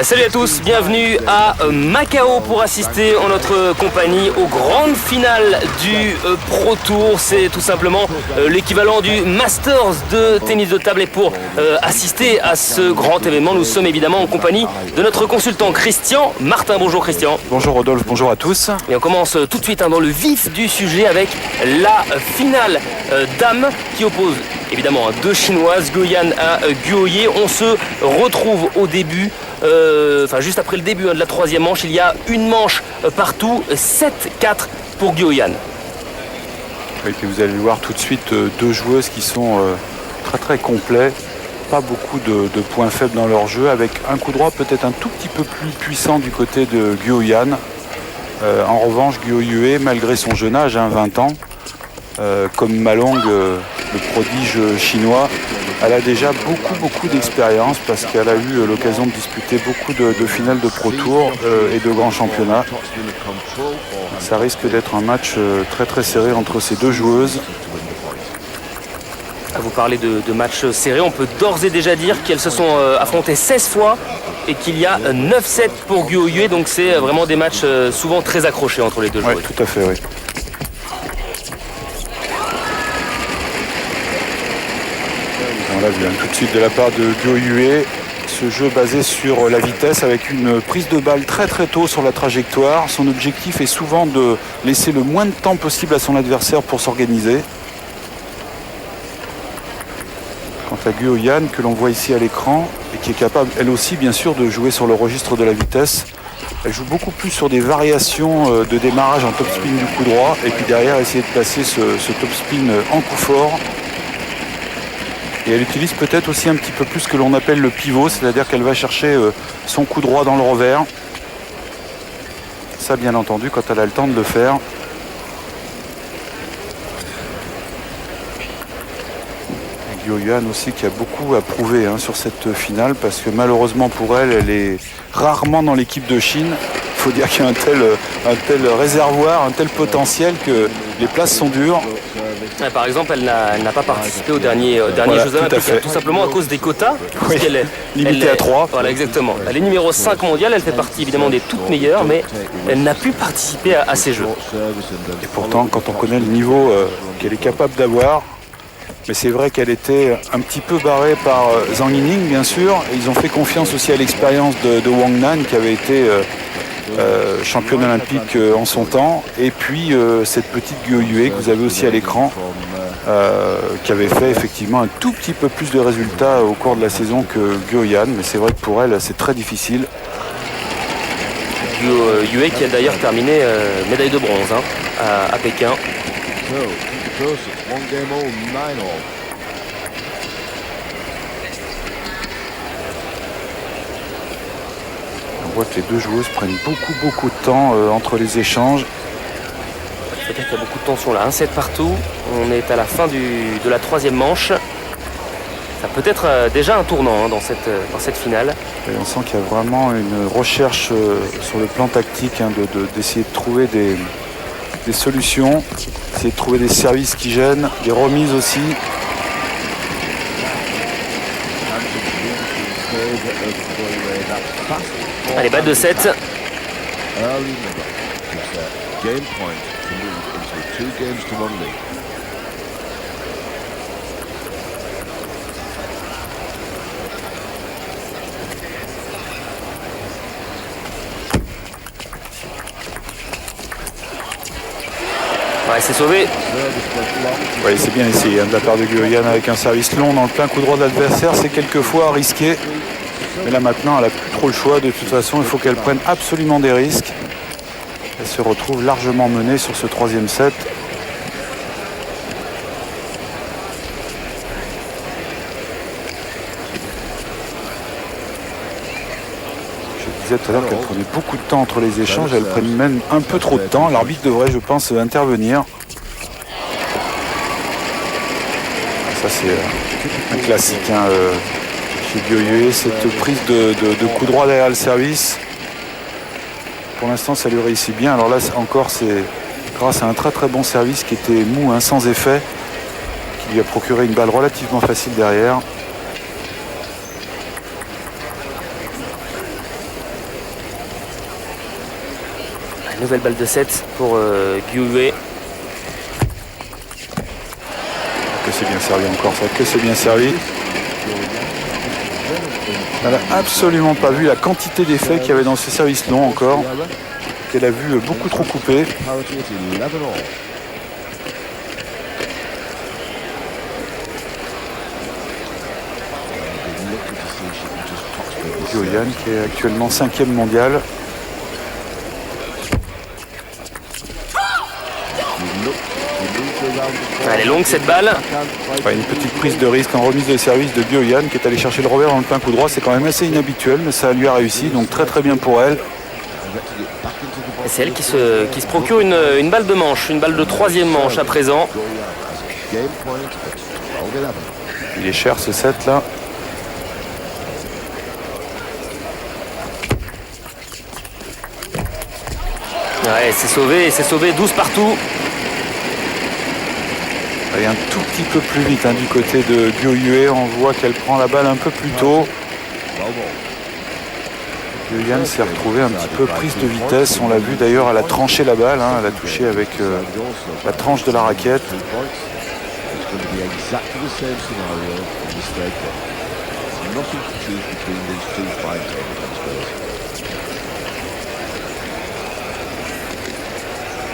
Salut à tous, bienvenue à Macao pour assister en notre compagnie aux grandes finales du Pro Tour. C'est tout simplement l'équivalent du Masters de tennis de table. Et pour assister à ce grand événement, nous sommes évidemment en compagnie de notre consultant Christian Martin. Bonjour Christian. Bonjour Rodolphe, bonjour à tous. Et on commence tout de suite dans le vif du sujet avec la finale dames qui oppose évidemment deux Chinoises, Guoyan à Guoye. On se retrouve au début. Juste après le début de la troisième manche, il y a une manche partout, 7-4 pour Guoyan. Et puis vous allez voir tout de suite deux joueuses qui sont très très complets, pas beaucoup de points faibles dans leur jeu, avec un coup droit peut-être un tout petit peu plus puissant du côté de Guoyan. En revanche, Guoyue, malgré son jeune âge, 20 ans, comme Malong, le prodige chinois, elle a déjà beaucoup d'expérience parce qu'elle a eu l'occasion de disputer beaucoup de finales de Pro Tour et de grands championnats. Ça risque d'être un match très très serré entre ces deux joueuses. Vous parlez de matchs serrés, on peut d'ores et déjà dire qu'elles se sont affrontées 16 fois et qu'il y a 9-7 pour Guoyue, donc c'est vraiment des matchs souvent très accrochés entre les deux joueuses. Oui, tout à fait, oui. On l'a vu tout de suite de la part de Guoyue, ce jeu basé sur la vitesse avec une prise de balle très très tôt sur la trajectoire. Son objectif est souvent de laisser le moins de temps possible à son adversaire pour s'organiser. Quant à Guoyan, que l'on voit ici à l'écran, et qui est capable elle aussi bien sûr de jouer sur le registre de la vitesse, elle joue beaucoup plus sur des variations de démarrage en top spin du coup droit, et puis derrière essayer de placer ce top spin en coup fort. Et elle utilise peut-être aussi un petit peu plus ce que l'on appelle le pivot, c'est-à-dire qu'elle va chercher son coup droit dans le revers. Ça, bien entendu, quand elle a le temps de le faire. Et Guoyan aussi qui a beaucoup à prouver sur cette finale, parce que malheureusement pour elle, elle est rarement dans l'équipe de Chine. Il faut dire qu'il y a un tel réservoir, un tel potentiel que les places sont dures. Par exemple, elle n'a pas participé aux derniers Jeux Olympiques, tout simplement à cause des quotas. Oui, limitée à 3. Voilà, exactement. Elle est numéro 5 mondiale, elle fait partie évidemment des toutes meilleures, mais elle n'a pu participer à ces Jeux. Et pourtant, quand on connaît le niveau qu'elle est capable d'avoir, mais c'est vrai qu'elle était un petit peu barrée par Zhang Yining, bien sûr. Et ils ont fait confiance aussi à l'expérience de Wang Nan, qui avait été championne olympique en son temps, et puis cette petite Guoyue que vous avez aussi à l'écran, qui avait fait effectivement un tout petit peu plus de résultats au cours de la saison que Guoyan, mais c'est vrai que pour elle c'est très difficile. Guoyue qui a d'ailleurs terminé médaille de bronze à Pékin. On voit que les deux joueuses prennent beaucoup de temps entre les échanges. Peut-être qu'il y a beaucoup de tension là, 1-7 partout. On est à la fin de la troisième manche. Ça peut être déjà un tournant dans cette finale. Et on sent qu'il y a vraiment une recherche sur le plan tactique d'essayer de trouver des solutions, essayer de trouver des services qui gênent, des remises aussi. Allez, balle de 7. Ouais, c'est sauvé. Oui, c'est bien essayé de la part de Guoyan avec un service long dans le plein coup droit de l'adversaire. C'est quelquefois risqué. Mais là maintenant, elle n'a plus trop le choix. De toute façon, il faut qu'elle prenne absolument des risques. Elle se retrouve largement menée sur ce troisième set. Je disais tout à l'heure qu'elle prenait beaucoup de temps entre les échanges. Elle prenne même un peu trop de temps. L'arbitre devrait, je pense, intervenir. Ça, c'est un classique. Chez Guoyue, cette prise de coup droit derrière le service. Pour l'instant, ça lui réussit bien. Alors là, encore, c'est grâce à un très très bon service qui était mou, sans effet, qui lui a procuré une balle relativement facile derrière. Nouvelle balle de 7 pour Gyu Yue. Que c'est bien servi encore, ça, que c'est bien servi. Elle n'a absolument pas vu la quantité d'effets qu'il y avait dans ces services longs encore, qu'elle a vu beaucoup trop couper. Gyu Yan qui est actuellement 5e mondial. Elle est longue cette balle. Ouais, une petite prise de risque en remise de service de Gyu Yan qui est allé chercher le revers dans le plein coup droit. C'est quand même assez inhabituel, mais ça lui a réussi, donc très très bien pour elle. C'est elle qui se procure une balle de manche, une balle de 3e manche à présent. Il est cher ce set là. Ouais, c'est sauvé, 12 partout. Elle est un tout petit peu plus vite du côté de Gyu Yue. On voit qu'elle prend la balle un peu plus tôt. Gyu Yan s'est retrouvée un petit peu prise de vitesse. On l'a vu d'ailleurs, elle a tranché la balle. Elle a touché avec la tranche de la raquette.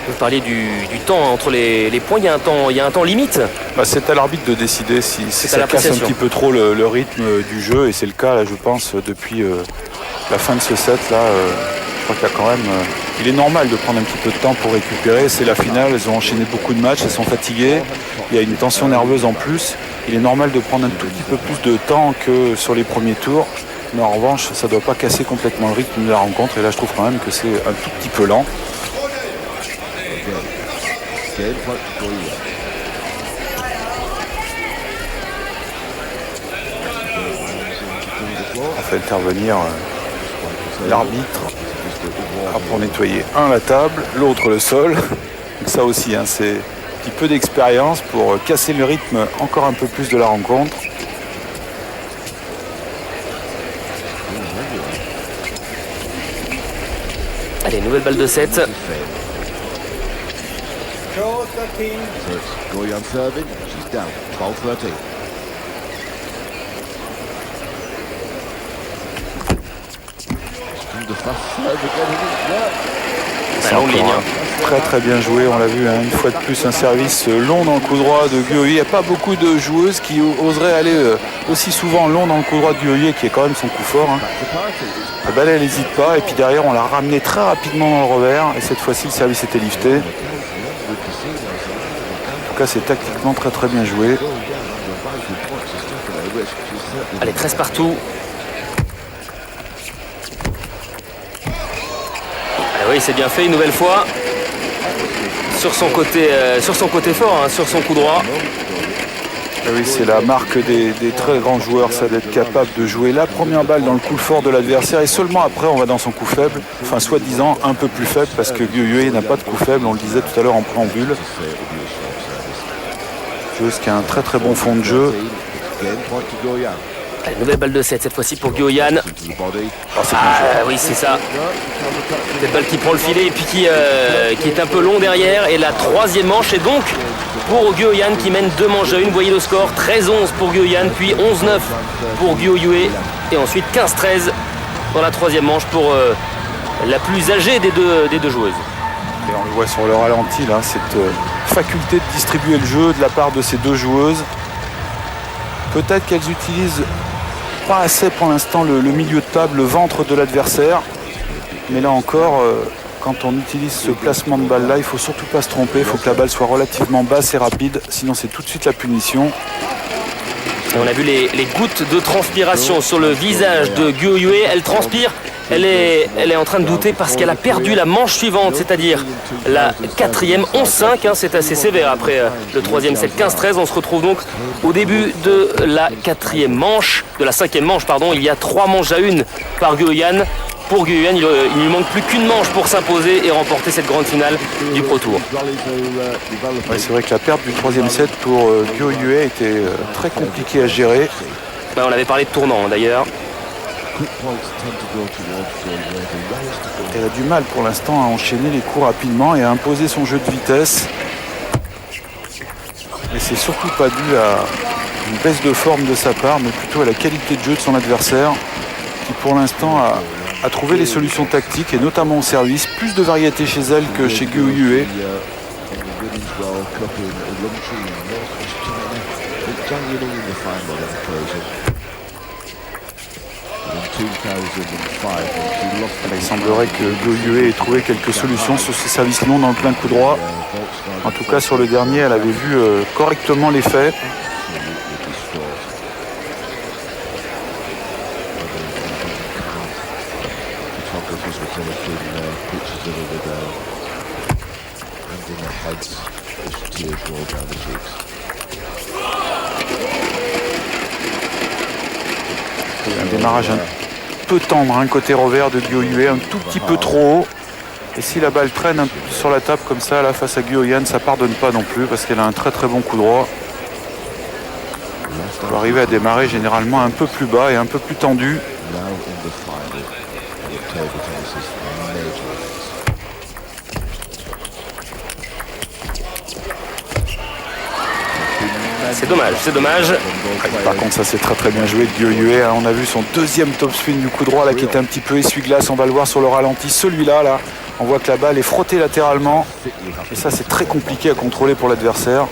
Vous parlez du temps entre les points, il y a un temps limite. C'est à l'arbitre de décider si ça casse un petit peu trop le rythme du jeu, et c'est le cas là, je pense, depuis la fin de ce set là. Je crois qu'il y a quand même, il est normal de prendre un petit peu de temps pour récupérer. C'est la finale, elles ont enchaîné beaucoup de matchs, elles sont fatiguées, il y a une tension nerveuse en plus. Il est normal de prendre un tout petit peu plus de temps que sur les premiers tours, mais en revanche ça ne doit pas casser complètement le rythme de la rencontre, et là je trouve quand même que c'est un tout petit peu lent. On fait intervenir l'arbitre pour nettoyer la table, l'autre le sol. Donc ça aussi, c'est un petit peu d'expérience pour casser le rythme encore un peu plus de la rencontre. Allez, nouvelle balle de 7. So it's Gyu Yan serving, she's down, 12-13. C'est encore très très bien joué, on l'a vu une fois de plus, un service long dans le coup droit de Gyu Yue. Il n'y a pas beaucoup de joueuses qui oseraient aller aussi souvent long dans le coup droit de Gyu Yue, qui est quand même son coup fort. La balle elle n'hésite pas, et puis derrière on l'a ramené très rapidement dans le revers, et cette fois-ci le service était lifté. En tout cas c'est tactiquement très très bien joué. Allez, 13 partout. Ah oui, c'est bien fait une nouvelle fois. Sur son côté fort, sur son coup droit. Ah oui, c'est la marque des très grands joueurs, ça, d'être capable de jouer la première balle dans le coup fort de l'adversaire, et seulement après on va dans son coup faible, enfin soi-disant un peu plus faible, parce que Gyu Yue n'a pas de coup faible, on le disait tout à l'heure en préambule. Joueuse qui a un très très bon fond de jeu. Allez, nouvelle balle de 7 cette fois-ci pour Gyu Yan. Oui, c'est ça. Cette balle qui prend le filet et puis qui est un peu long derrière. Et la troisième manche est donc pour Gyu Yan qui mène 2 manches à 1. Vous voyez le score, 13-11 pour Gyu Yan, puis 11-9 pour Gyu Yue. Et ensuite 15-13 dans la troisième manche pour la plus âgée des deux joueuses. Et on le voit sur le ralenti, là, cette faculté de distribuer le jeu de la part de ces deux joueuses. Peut-être qu'elles utilisent pas assez pour l'instant le milieu de table, le ventre de l'adversaire. Mais là encore, quand on utilise ce placement de balle là, il ne faut surtout pas se tromper. Il faut que la balle soit relativement basse et rapide, sinon c'est tout de suite la punition. Et on a vu les gouttes de transpiration sur le visage de Gyu Yue. Elle transpire, elle est en train de douter parce qu'elle a perdu la manche suivante, c'est-à-dire la quatrième, 11-5. C'est assez sévère après le troisième set, 15-13. On se retrouve donc au début de la quatrième manche, de la cinquième manche, pardon. Il y a 3 manches à 1 par Gyu Yan. Pour Gyu Yan, il ne lui manque plus qu'une manche pour s'imposer et remporter cette grande finale du Pro Tour. Ouais, c'est vrai que la perte du troisième set pour Gyu Yue était très compliquée à gérer. On avait parlé de tournant d'ailleurs. Elle a du mal pour l'instant à enchaîner les coups rapidement et à imposer son jeu de vitesse. Mais c'est surtout pas dû à une baisse de forme de sa part, mais plutôt à la qualité de jeu de son adversaire, qui pour l'instant a trouvé les solutions tactiques, et notamment au service. Plus de variété chez elle que chez Guo Yue. Il semblerait que Guo Yue ait trouvé quelques solutions sur ce service long dans le plein coup droit. En tout cas, sur le dernier, elle avait vu correctement l'effet. Un démarrage un peu tendre, hein, côté revers de Guo Yue, un tout petit peu trop haut. Et si la balle traîne un peu sur la table comme ça, là, face à Guo Yan, ça pardonne pas non plus, parce qu'elle a un très très bon coup droit. Elle va arriver à démarrer généralement un peu plus bas et un peu plus tendu. C'est dommage, c'est dommage. Par contre, ça c'est très très bien joué de Guo Yue. On a vu son deuxième topspin du coup droit là, qui était un petit peu essuie-glace. On va le voir sur le ralenti. Celui-là, là, on voit que la balle est frottée latéralement. Et ça, c'est très compliqué à contrôler pour l'adversaire.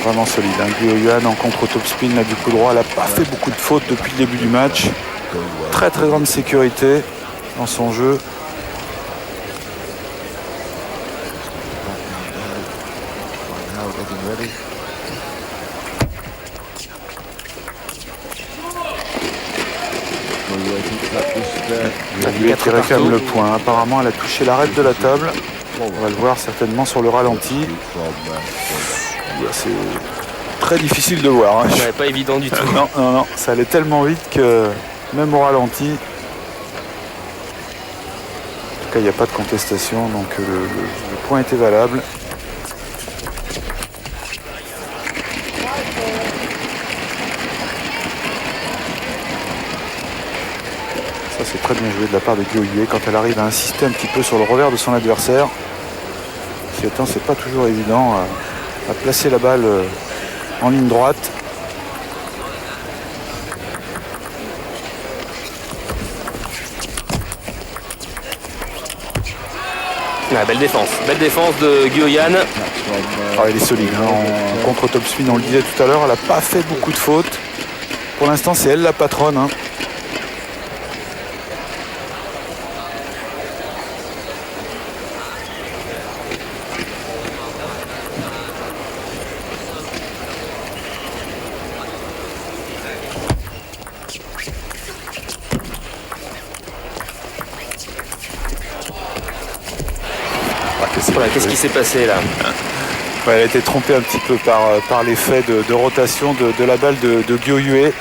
Vraiment solide, hein. Guo Yuan en contre-topspin là, du coup droit. Elle n'a pas fait beaucoup de fautes depuis le début du match. Très très grande sécurité dans son jeu. Qui réclame le point. Apparemment, elle a touché l'arête de la table. On va le voir certainement sur le ralenti. C'est très difficile de voir. Hein. Ouais, pas évident du tout. Non, ça allait tellement vite que même au ralenti. En tout cas, il n'y a pas de contestation, donc le point était valable. Ça, c'est très bien joué de la part de Guo Yue quand elle arrive à insister un petit peu sur le revers de son adversaire. C'est pas toujours évident à placer la balle en ligne droite. Ah, belle défense de Guo Yan. Elle est solide, hein. En contre-topspin, on le disait tout à l'heure, elle n'a pas fait beaucoup de fautes. Pour l'instant, c'est elle la patronne. Hein. Voilà, qu'est-ce qui s'est passé là? Ouais, elle a été trompée un petit peu par l'effet de rotation de la balle de Guo Yue.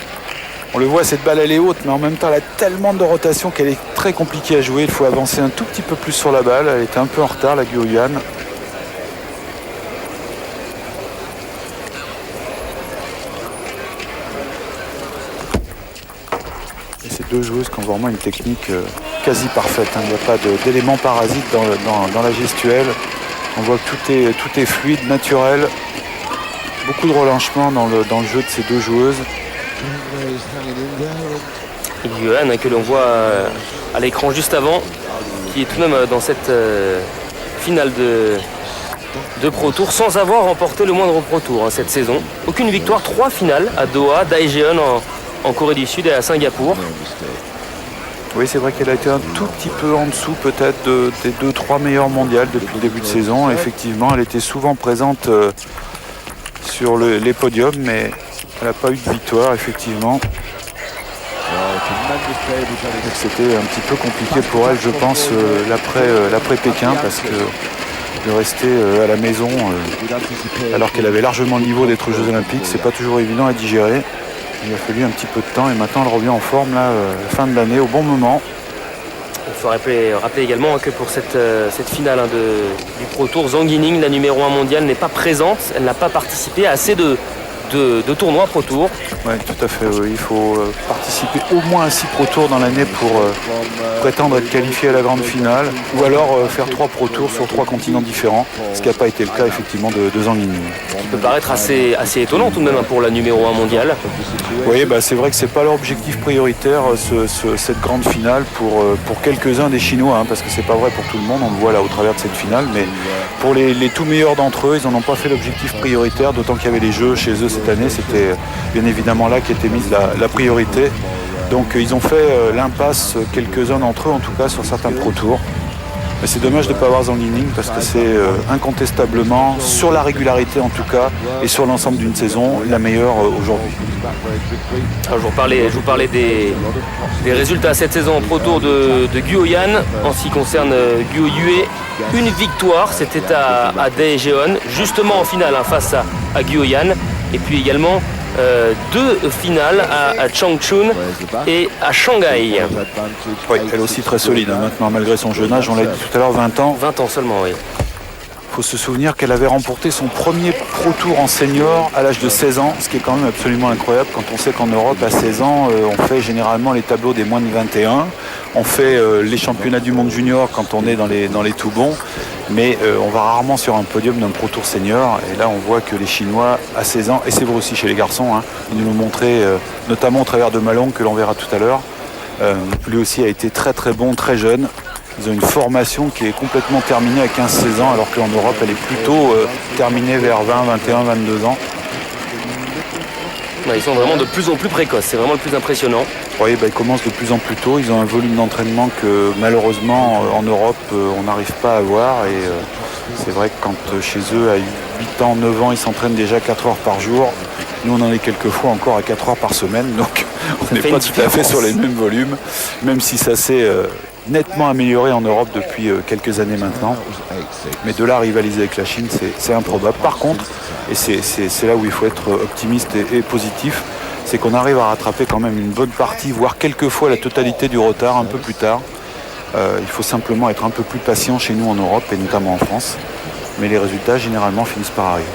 On le voit, cette balle elle est haute, mais en même temps elle a tellement de rotation qu'elle est très compliquée à jouer. Il faut avancer un tout petit peu plus sur la balle. Elle était un peu en retard, la Guo Yan. Et ces deux joueuses qui ont vraiment une technique quasi parfaite. Hein. Il n'y a pas d'éléments parasites dans la gestuelle. On voit que tout est fluide, naturel. Beaucoup de relâchement dans le jeu de ces deux joueuses. Yuan, que l'on voit à l'écran juste avant, qui est tout de même dans cette finale de Pro Tour sans avoir remporté le moindre Pro Tour hein, cette saison. Aucune victoire, 3 finales à Doha, Daejeon en Corée du Sud et à Singapour. Oui, c'est vrai qu'elle a été un tout petit peu en dessous peut-être des 2-3 meilleures mondiales depuis le début de saison. Effectivement, elle était souvent présente sur les podiums, mais elle n'a pas eu de victoire, effectivement. C'était un petit peu compliqué pour elle, je pense, l'après Pékin, parce que de rester à la maison, alors qu'elle avait largement le niveau d'être aux Jeux Olympiques, c'est pas toujours évident à digérer. Il a fallu un petit peu de temps et maintenant elle revient en forme là, fin de l'année, au bon moment. Il faut rappeler également que pour cette finale du Pro Tour, Zhang Yining, la numéro 1 mondiale, n'est pas présente. Elle n'a pas participé à assez de tournois Pro Tour. Oui, tout à fait. Oui. Il faut participer au moins à 6 Pro Tours dans l'année pour prétendre être qualifié à la grande finale, ou alors faire 3 Pro Tours sur 3 continents différents, ce qui n'a pas été le cas effectivement de Zhang Yining. Ce qui peut paraître assez étonnant tout de même pour la numéro 1 mondiale. Oui, c'est vrai que c'est pas leur objectif prioritaire cette grande finale pour quelques-uns des Chinois, parce que c'est pas vrai pour tout le monde, on le voit là au travers de cette finale, mais pour les tout meilleurs d'entre eux, ils n'en ont pas fait l'objectif prioritaire, d'autant qu'il y avait les Jeux chez eux cette année, c'était bien évidemment là qu'était mise la priorité. Donc ils ont fait l'impasse, quelques-uns d'entre eux en tout cas, sur certains Pro Tours. Mais c'est dommage de ne pas avoir Zhang Yining parce que c'est incontestablement, sur la régularité en tout cas, et sur l'ensemble d'une saison, la meilleure aujourd'hui. Alors, je vous parlais des résultats cette saison en Pro Tour de Guoyan. En ce qui concerne Guo Yue, une victoire, c'était à Daejeon, justement en finale face à Guoyan. Et puis également 2 finales à Changchun et à Shanghai. Oui, elle aussi très solide maintenant, malgré son jeune âge, on l'a dit tout à l'heure, 20 ans. 20 ans seulement, oui. Il faut se souvenir qu'elle avait remporté son premier Pro Tour en senior à l'âge de 16 ans, ce qui est quand même absolument incroyable quand on sait qu'en Europe, à 16 ans, on fait généralement les tableaux des moins de 21. On fait les championnats du monde junior quand on est dans les tout bons, mais on va rarement sur un podium d'un Pro Tour senior. Et là, on voit que les Chinois, à 16 ans, et c'est vrai aussi chez les garçons, ils nous l'ont montré, notamment au travers de Malong, que l'on verra tout à l'heure. Lui aussi a été très très bon, très jeune. Ils ont une formation qui est complètement terminée à 15-16 ans, alors qu'en Europe, elle est plutôt terminée vers 20, 21, 22 ans. Ils sont vraiment de plus en plus précoces, c'est vraiment le plus impressionnant. Oui, ils commencent de plus en plus tôt, ils ont un volume d'entraînement que malheureusement en Europe on n'arrive pas à avoir, et c'est vrai que quand chez eux à 8 ans, 9 ans, ils s'entraînent déjà 4 heures par jour, nous on en est quelquefois encore à 4 heures par semaine, donc on n'est pas tout à fait sur les mêmes volumes, même si ça s'est nettement amélioré en Europe depuis quelques années maintenant. Mais de là à rivaliser avec la Chine, c'est improbable. Par contre, et c'est là où il faut être optimiste et positif, c'est qu'on arrive à rattraper quand même une bonne partie, voire quelquefois la totalité du retard un peu plus tard. Il faut simplement être un peu plus patient chez nous en Europe et notamment en France. Mais les résultats généralement finissent par arriver.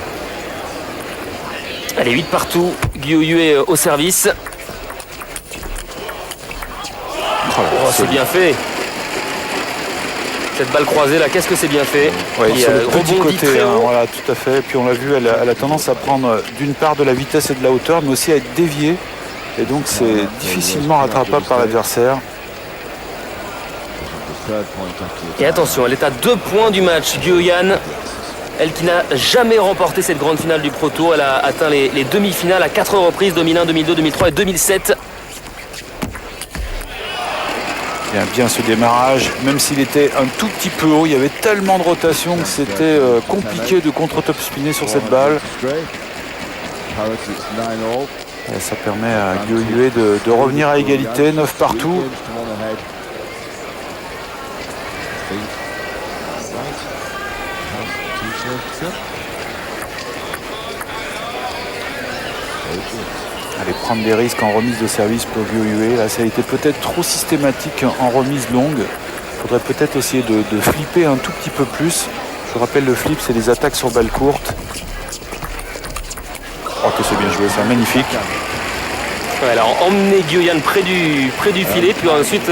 Allez, 8 partout, Guo Yue au service. C'est bien fait. Cette balle croisée là, qu'est-ce que c'est bien fait. Ouais, sur le petit côté, voilà, tout à fait. Et puis on l'a vu, elle a tendance à prendre d'une part de la vitesse et de la hauteur, mais aussi à être déviée. Et donc c'est difficilement rattrapable par l'adversaire. Et attention, elle est à 2 points du match. Guoyan, elle qui n'a jamais remporté cette grande finale du Pro Tour. Elle a atteint les demi-finales à 4 reprises, 2001, 2002, 2003 et 2007. Bien ce démarrage, même s'il était un tout petit peu haut, il y avait tellement de rotation que c'était compliqué de contre-top spinner sur cette balle. Et ça permet à Guo Yue de revenir à égalité, 9 partout. Allez, prendre des risques en remise de service pour Guo Yue. Là, ça a été peut-être trop systématique en remise longue. Il faudrait peut-être essayer de flipper un tout petit peu plus. Je vous rappelle, le flip, c'est des attaques sur balle courte. Oh, que c'est bien joué, c'est magnifique. Ouais, elle a emmené Guoyan près du filet, puis ensuite,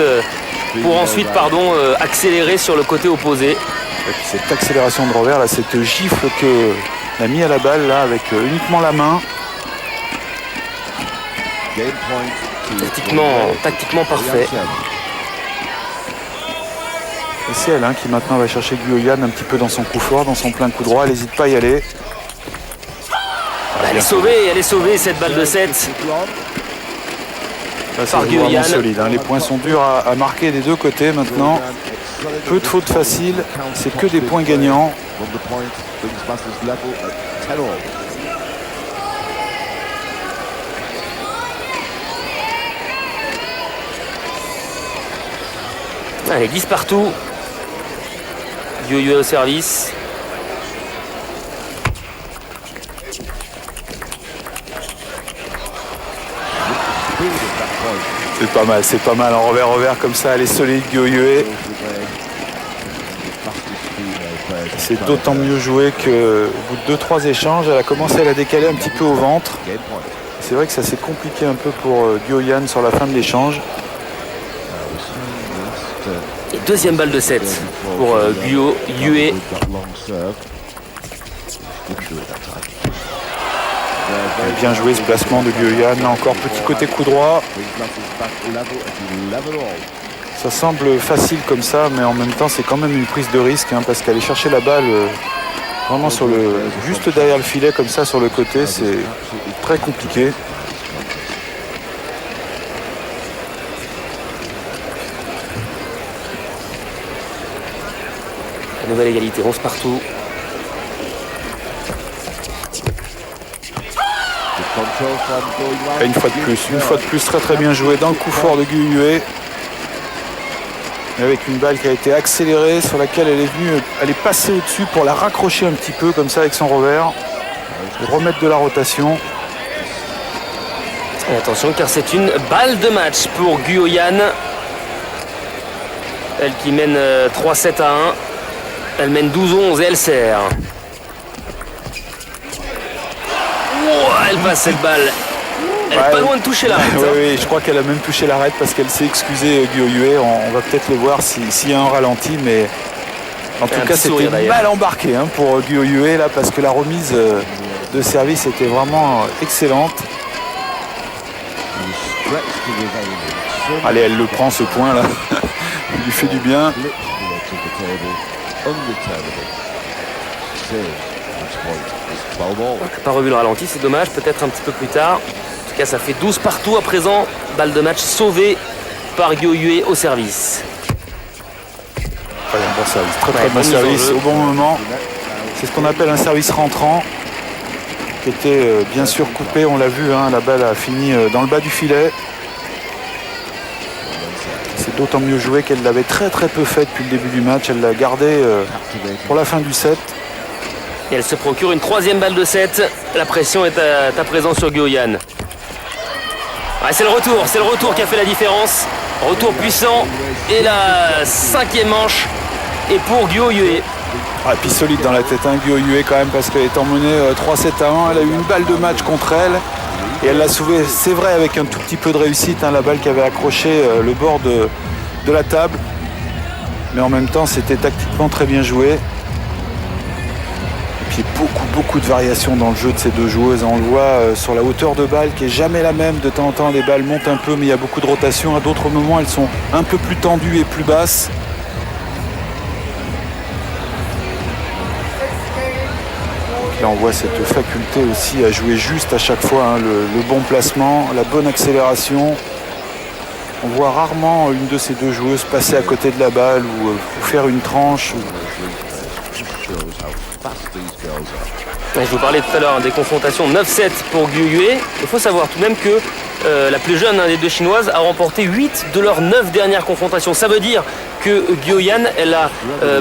accélérer sur le côté opposé. Et puis cette accélération de revers, là, cette gifle qu'elle a mis à la balle, là, avec uniquement la main. Tactiquement parfait. Et c'est elle qui maintenant va chercher Guoyan un petit peu dans son coup fort, dans son plein coup droit. Elle n'hésite pas à y aller. Elle est sauvée cette balle de 7. C'est vraiment solide. Les points sont durs à marquer des deux côtés maintenant. Peu de fautes faciles, c'est que des points gagnants. Allez, 10 partout. Guo Yue au service. C'est pas mal en revers comme ça, elle est solide Gyo Yue. C'est d'autant mieux joué qu'au bout de 2-3 échanges, elle a commencé à la décaler un petit peu au ventre. C'est vrai que ça s'est compliqué un peu pour Gyo-Yan sur la fin de l'échange. Et deuxième balle de 7 pour Gyo Yue. Bien joué ce placement de Gyo-Yan. Là encore, petit côté coup droit. Ça semble facile comme ça, mais en même temps, c'est quand même une prise de risque, hein, parce qu'aller chercher la balle vraiment juste derrière le filet, comme ça, sur le côté, c'est très compliqué. La nouvelle égalité, 11 partout. Et une fois de plus, très bien joué dans le coup fort de Gyo Yue. Avec une balle qui a été accélérée, sur laquelle elle est passée au-dessus pour la raccrocher un petit peu comme ça avec son revers. Et remettre de la rotation. Et attention car c'est une balle de match pour Gyo-Yan. Elle qui mène 3-7 à 1. Elle mène 12-11 et elle sert. Oh, elle passe cette balle. Elle est pas loin de toucher l'arête. Oui, je crois qu'elle a même touché l'arête parce qu'elle s'est excusée, Gyo Yue. On va peut-être le voir s'il y a un ralenti, mais en tout cas c'était mal embarqué, hein, pour Gyo Yue là, parce que la remise de service était vraiment excellente. Allez, elle le prend ce point là. Il lui fait du bien. On n'a pas revu le ralenti, c'est dommage, peut-être un petit peu plus tard. En tout cas, ça fait 12 partout à présent. Balle de match sauvée par Gyo Yue au service. Bon service, très bon service au bon moment. C'est ce qu'on appelle un service rentrant, qui était bien sûr coupé, on l'a vu, hein, la balle a fini dans le bas du filet. C'est d'autant mieux joué qu'elle l'avait très peu fait depuis le début du match. Elle l'a gardé pour la fin du set. Et elle se procure une troisième balle de 7. La pression est à présent sur Gyo-Yan. Ouais, c'est le retour qui a fait la différence. Retour puissant. Et la cinquième manche est pour Gyo Yue. Et puis solide dans la tête, hein, Gyo Yue quand même, parce qu'elle est emmenée 3-7 à 1. Elle a eu une balle de match contre elle. Et elle l'a sauvée, c'est vrai, avec un tout petit peu de réussite, hein, la balle qui avait accroché le bord de la table. Mais en même temps, c'était tactiquement très bien joué. Et puis beaucoup de variations dans le jeu de ces deux joueuses. On le voit sur la hauteur de balle qui est jamais la même. De temps en temps, les balles montent un peu, mais il y a beaucoup de rotation. À d'autres moments, elles sont un peu plus tendues et plus basses. Là, on voit cette faculté aussi à jouer juste à chaque fois, hein, le bon placement, la bonne accélération. On voit rarement une de ces deux joueuses passer à côté de la balle ou faire une tranche. Je vous parlais tout à l'heure des confrontations 9-7 pour Gyo Yue. Il faut savoir tout de même que la plus jeune des deux chinoises a remporté 8 de leurs 9 dernières confrontations. Ça veut dire que Gyo-Yan, elle a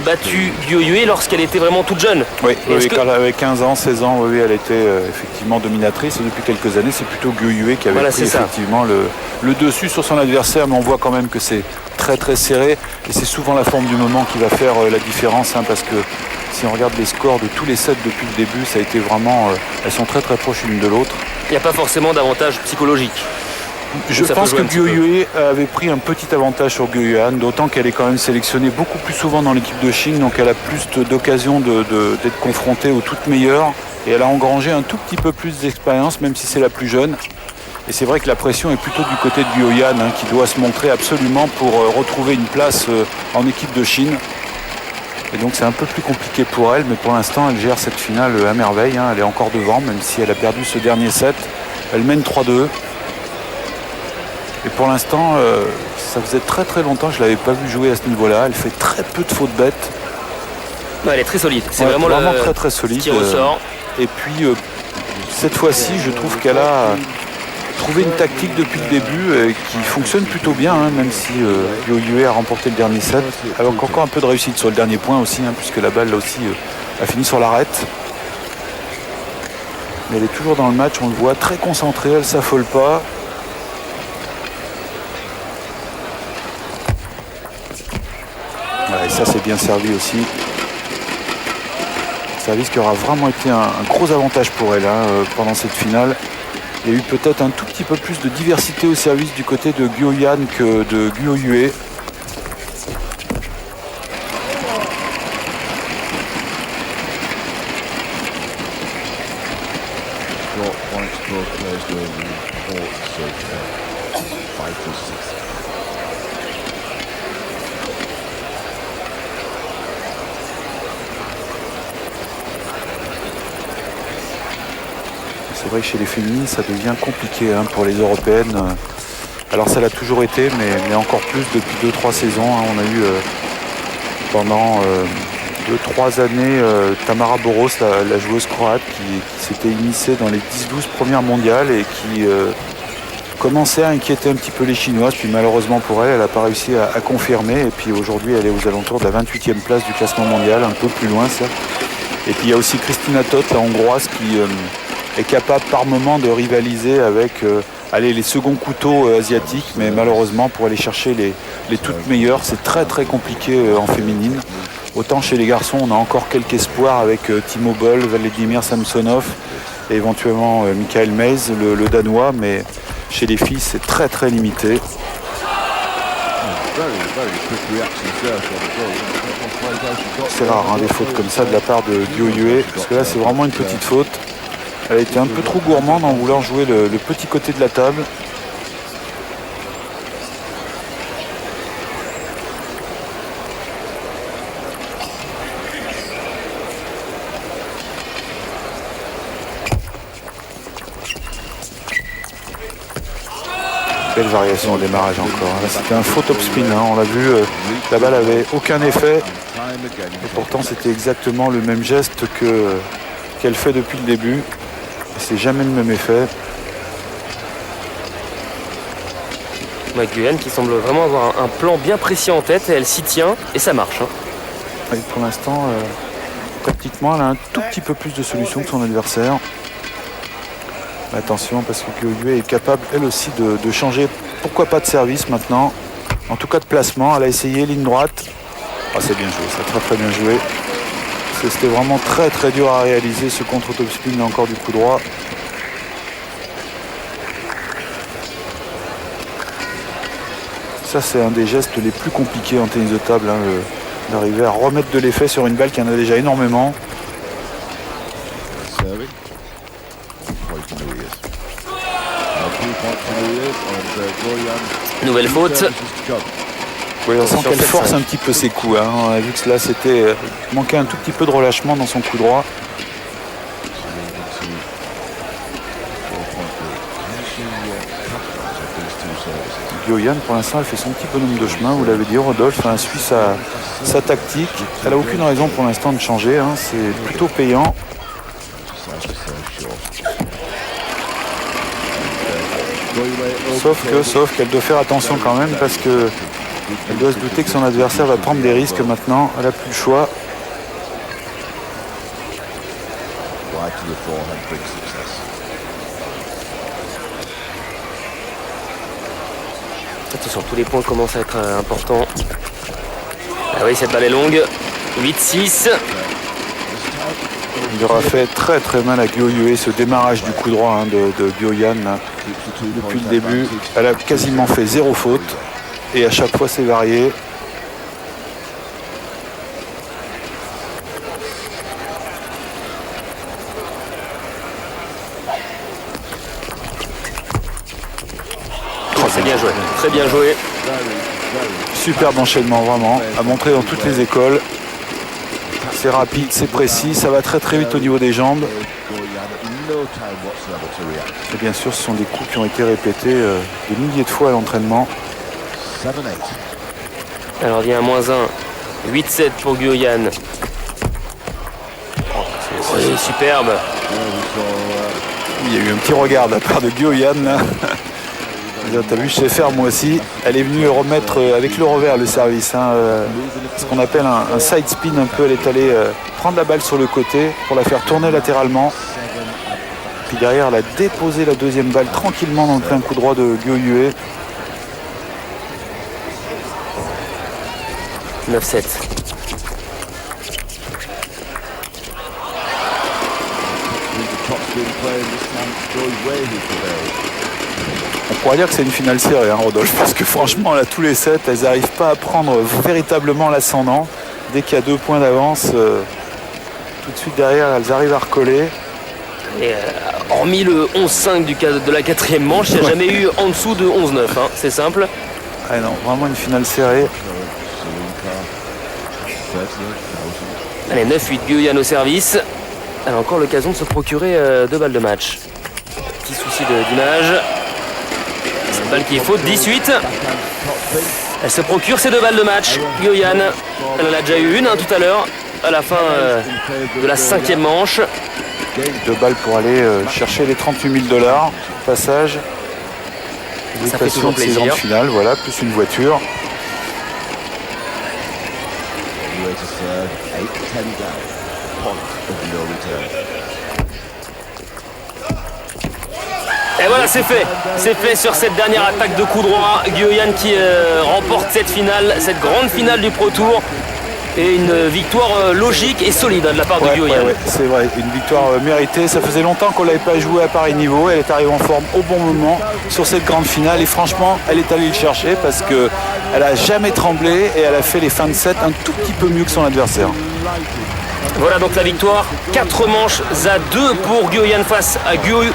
battu Gyo Yue lorsqu'elle était vraiment toute jeune. Oui, quand elle avait 15 ans, 16 ans, oui, elle était effectivement dominatrice. Et depuis quelques années, c'est plutôt Gyo Yue qui avait pris effectivement le dessus sur son adversaire. Mais on voit quand même que c'est très serré. Et c'est souvent la forme du moment qui va faire la différence, hein, parce que si on regarde les scores de tous les sets depuis le début, ça a été vraiment... elles sont très proches l'une de l'autre. Il n'y a pas forcément d'avantage psychologique. Je pense que Gyo Yue avait pris un petit avantage sur Gyo-Yan, d'autant qu'elle est quand même sélectionnée beaucoup plus souvent dans l'équipe de Chine, donc elle a plus d'occasions d'être confrontée aux toutes meilleures, et elle a engrangé un tout petit peu plus d'expérience, même si c'est la plus jeune. Et c'est vrai que la pression est plutôt du côté de Gyo-Yan, hein, qui doit se montrer absolument pour retrouver une place en équipe de Chine. Et donc c'est un peu plus compliqué pour elle, mais pour l'instant elle gère cette finale à merveille, hein. Elle est encore devant, même si elle a perdu ce dernier set. Elle mène 3-2. Et pour l'instant, ça faisait très longtemps que je ne l'avais pas vu jouer à ce niveau-là. Elle fait très peu de fautes bêtes. Ouais, elle est très solide. C'est vraiment très solide. Qui ressort. Et puis cette fois-ci, je trouve qu'elle a trouvé une tactique depuis le début qui fonctionne plutôt bien, hein, même si Gyo Yue a remporté le dernier set. Avec encore un peu de réussite sur le dernier point aussi, hein, puisque la balle là aussi a fini sur l'arête. Mais elle est toujours dans le match, on le voit, très concentrée, elle ne s'affole pas. ça c'est bien servi aussi. Service qui aura vraiment été un gros avantage pour elle pendant cette finale. Il y a eu peut-être un tout petit peu plus de diversité au service du côté de Guoyan que de Guo Yue. C'est vrai que chez les féminines, ça devient compliqué pour les européennes. Alors ça l'a toujours été, mais encore plus depuis 2-3 saisons. On a eu pendant 2-3 années Tamara Boros, la joueuse croate, qui s'était initiée dans les 10-12 premières mondiales et qui commençait à inquiéter un petit peu les Chinoises. Puis malheureusement pour elle, elle n'a pas réussi à confirmer. Et puis aujourd'hui, elle est aux alentours de la 28e place du classement mondial, un peu plus loin ça. Et puis il y a aussi Christina Toth, la hongroise, qui est capable par moment de rivaliser avec les seconds couteaux asiatiques, mais malheureusement pour aller chercher les toutes meilleures, c'est très très compliqué en féminine. Autant chez les garçons, on a encore quelques espoirs avec Timo Boll, Vladimir Samsonov et éventuellement Michael Mays, le danois, mais chez les filles c'est très très limité. C'est rare des fautes comme ça de la part de Guo Yue, parce que là c'est vraiment une petite faute. Elle a été un peu trop gourmande en voulant jouer le petit côté de la table. Belle variation au démarrage encore. Là c'était un faux top spin, on l'a vu, la balle avait aucun effet. Et pourtant c'était exactement le même geste qu'elle fait depuis le début. C'est jamais le même effet. Guoyan qui semble vraiment avoir un plan bien précis en tête et elle s'y tient et ça marche. Et pour l'instant, tactiquement, elle a un tout petit peu plus de solutions que son adversaire. Mais attention parce que Guo Yue est capable elle aussi de changer, pourquoi pas de service maintenant. En tout cas de placement, elle a essayé ligne droite. C'est bien joué, c'est très très bien joué. C'était vraiment très très dur à réaliser ce contre top spin, mais encore du coup droit. Ça c'est un des gestes les plus compliqués en tennis de table, d'arriver à remettre de l'effet sur une balle qui en a déjà énormément. Nouvelle faute. Oui, on sent qu'elle force un petit peu ses coups. On a vu que là, c'était manquait un tout petit peu de relâchement dans son coup droit. Guoyan, pour l'instant, elle fait son petit bonhomme de chemin. Vous l'avez dit, Rodolphe suit sa tactique. Elle n'a aucune raison pour l'instant de changer. C'est plutôt payant. Sauf qu'elle doit faire attention quand même parce que elle doit se douter que son adversaire va prendre des risques maintenant. Elle n'a plus le choix. Attention, tous les points commencent à être importants. Ah oui, cette balle est longue. 8-6. Il aura fait très très mal à Guo Yue ce démarrage du coup droit de Guoyan. Depuis le début, elle a quasiment fait 0 faute. Et à chaque fois c'est varié. C'est bien joué, très bien joué. Superbe enchaînement vraiment, à montrer dans toutes les écoles. C'est rapide, c'est précis, ça va très très vite au niveau des jambes. Et bien sûr ce sont des coups qui ont été répétés des milliers de fois à l'entraînement. Alors il y a un -1, 8-7 pour Guoyan. Oui, superbe. Il y a eu un petit regard de la part de Guoyan. T'as vu, je sais faire moi aussi. Elle est venue remettre avec le revers le service. Ce qu'on appelle un side spin un peu. Elle est allée prendre la balle sur le côté pour la faire tourner latéralement. Puis derrière, elle a déposé la deuxième balle tranquillement dans le plein coup droit de Guo Yue. 9-7. been playing this time, Joy Way who prevailed. On pourrait dire que c'est une finale serrée, hein, Rodolphe, parce que franchement, là, tous les sets, elles n'arrivent pas à prendre véritablement l'ascendant. Dès qu'il y a 2 points d'avance, tout de suite derrière, elles arrivent à recoller. Et hormis le 11-5 de la 4e manche, il n'y a jamais eu en dessous de 11-9. Hein. C'est simple. Ah non, vraiment une finale serrée. Allez, 9-8, Guyane au service. Elle a encore l'occasion de se procurer 2 balles de match. Petit souci d'image. C'est une balle qui est faute, 18. Elle se procure ses 2 balles de match. Guyane, elle en a déjà eu une tout à l'heure, à la fin de la 5e manche. 2 balles pour aller chercher les 38 000 $. Passage. Ça fait toujours de ces plaisir. grandes finales, voilà, plus une voiture. Anyway to serve, 8-10 down. Point of no return. Et voilà, c'est fait. C'est fait sur cette dernière attaque de coup droit. Guyane qui remporte cette finale, cette grande finale du Pro Tour. Et une victoire logique et solide de la part de Guyane. Ouais, c'est vrai, une victoire méritée. Ça faisait longtemps qu'on ne l'avait pas joué à pareil niveau. Elle est arrivée en forme au bon moment sur cette grande finale. Et franchement, elle est allée le chercher parce qu'elle n'a jamais tremblé et elle a fait les fins de set un tout petit peu mieux que son adversaire. Voilà donc la victoire. 4 manches à 2 pour Guyane face à Guyane.